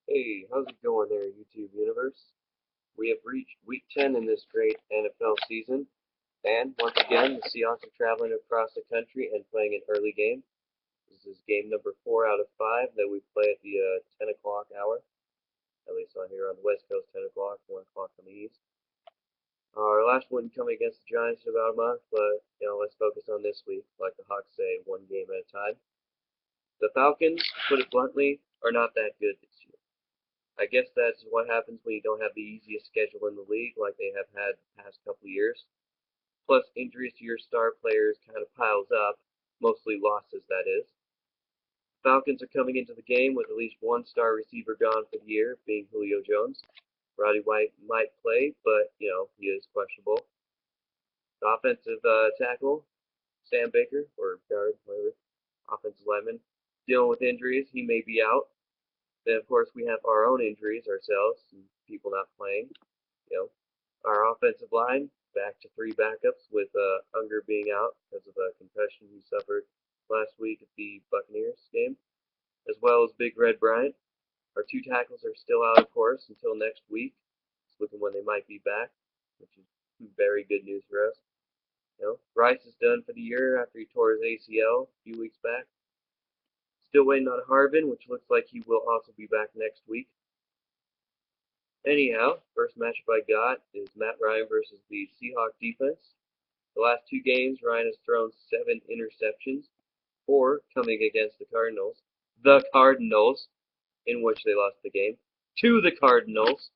Hey, how's it going there, YouTube universe? We have reached week 10 in this great NFL season, and once again, the Seahawks are traveling across the country and playing an early game. This is game number 4 out of 5 that we play at the 10 o'clock hour, at least on here on the West Coast, 10 o'clock, 1 o'clock on the East. Our last one coming against the Giants in about a month, but let's focus on this week. Like the Hawks say, one game at a time. The Falcons, to put it bluntly, are not that good this year. I guess that's what happens when you don't have the easiest schedule in the league like they have had the past couple of years. Plus, injuries to your star players kind of piles up, mostly losses, that is. Falcons are coming into the game with at least one star receiver gone for the year, being Julio Jones. Roddy White might play, but, he is questionable. The offensive tackle, Sam Baker, or guard, whatever, offensive lineman, dealing with injuries. He may be out. Then, of course, we have our own injuries ourselves, and people not playing. Our offensive line, back to 3 backups with Unger being out because of a concussion he suffered last week at the Buccaneers game, as well as Big Red Bryant. Our 2 tackles are still out, of course, until next week. It's looking when they might be back, which is very good news for us. Rice is done for the year after he tore his ACL a few weeks back. Still waiting on Harvin, which looks like he will also be back next week. Anyhow, first matchup I got is Matt Ryan versus the Seahawks defense. The last 2 games, Ryan has thrown 7 interceptions, 4 coming against the Cardinals, in which they lost the game, to the Cardinals.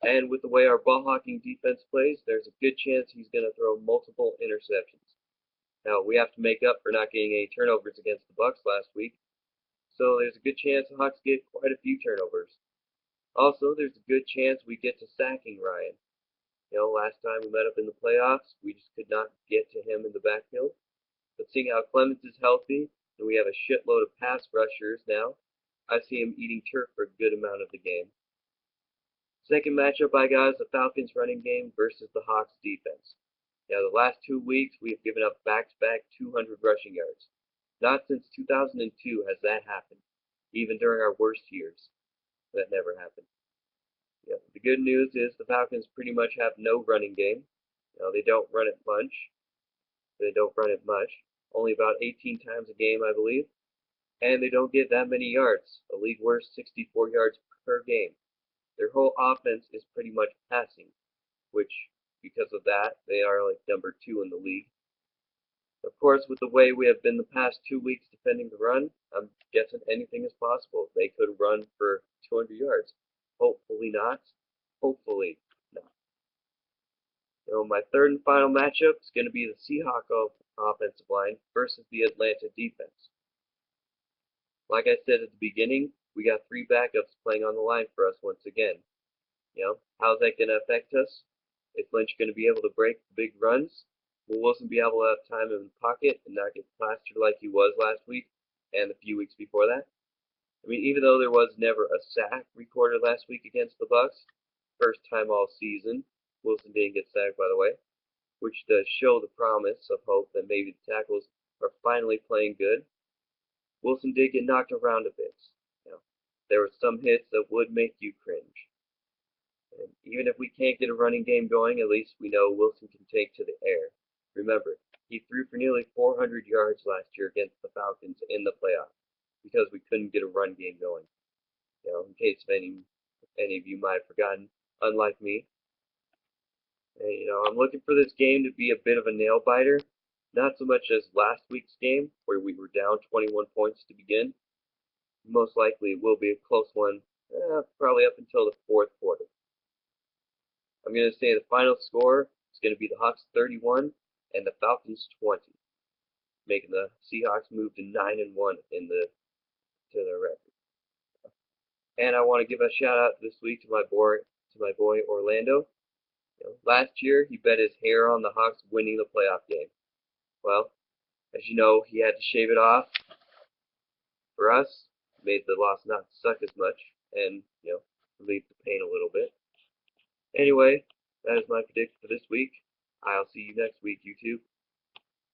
And with the way our ball hawking defense plays, there's a good chance he's going to throw multiple interceptions. Now, we have to make up for not getting any turnovers against the Bucks last week, so there's a good chance the Hawks get quite a few turnovers. Also, there's a good chance we get to sacking Ryan. Last time we met up in the playoffs, we just could not get to him in the backfield. But seeing how Clemens is healthy, and we have a shitload of pass rushers now, I see him eating turf for a good amount of the game. Second matchup I got is the Falcons running game versus the Hawks defense. The last 2 weeks we have given up back-to-back 200 rushing yards. Not since 2002 has that happened, even during our worst years. That never happened. The good news is the Falcons pretty much have no running game. They don't run it much. Only about 18 times a game, I believe. And they don't get that many yards. A league worst 64 yards per game. Their whole offense is pretty much passing, which, because of that, they are like number 2 in the league. Of course, with the way we have been the past 2 weeks defending the run, I'm guessing anything is possible. They could run for 200 yards. Hopefully not. Hopefully not. My third and final matchup is going to be the Seahawks offensive line versus the Atlanta defense. Like I said at the beginning, we got 3 backups playing on the line for us once again. How's that going to affect us? Is Lynch going to be able to break the big runs? Will Wilson be able to have time in the pocket and not get plastered like he was last week and the few weeks before that? Even though there was never a sack recorded last week against the Bucks, first time all season, Wilson didn't get sacked, by the way, which does show the promise of hope that maybe the tackles are finally playing good. Wilson did get knocked around a bit. There were some hits that would make you cringe. And even if we can't get a running game going, at least we know Wilson can take to the air. Remember, he threw for nearly 400 yards last year against the Falcons in the playoffs because we couldn't get a run game going. In case any of you might have forgotten, unlike me. And, I'm looking for this game to be a bit of a nail biter, not so much as last week's game where we were down 21 points to begin. Most likely it will be a close one, probably up until the 4th quarter. I'm going to say the final score is going to be the Hawks 31 and the Falcons 20, making the Seahawks move to 9-1 to their record. And I want to give a shout out this week to my boy Orlando. Last year he bet his hair on the Hawks winning the playoff game. Well, as you know, he had to shave it off. For us, made the loss not suck as much and relieve the pain a little bit. Anyway, that is my prediction for this week. I'll see you next week, YouTube.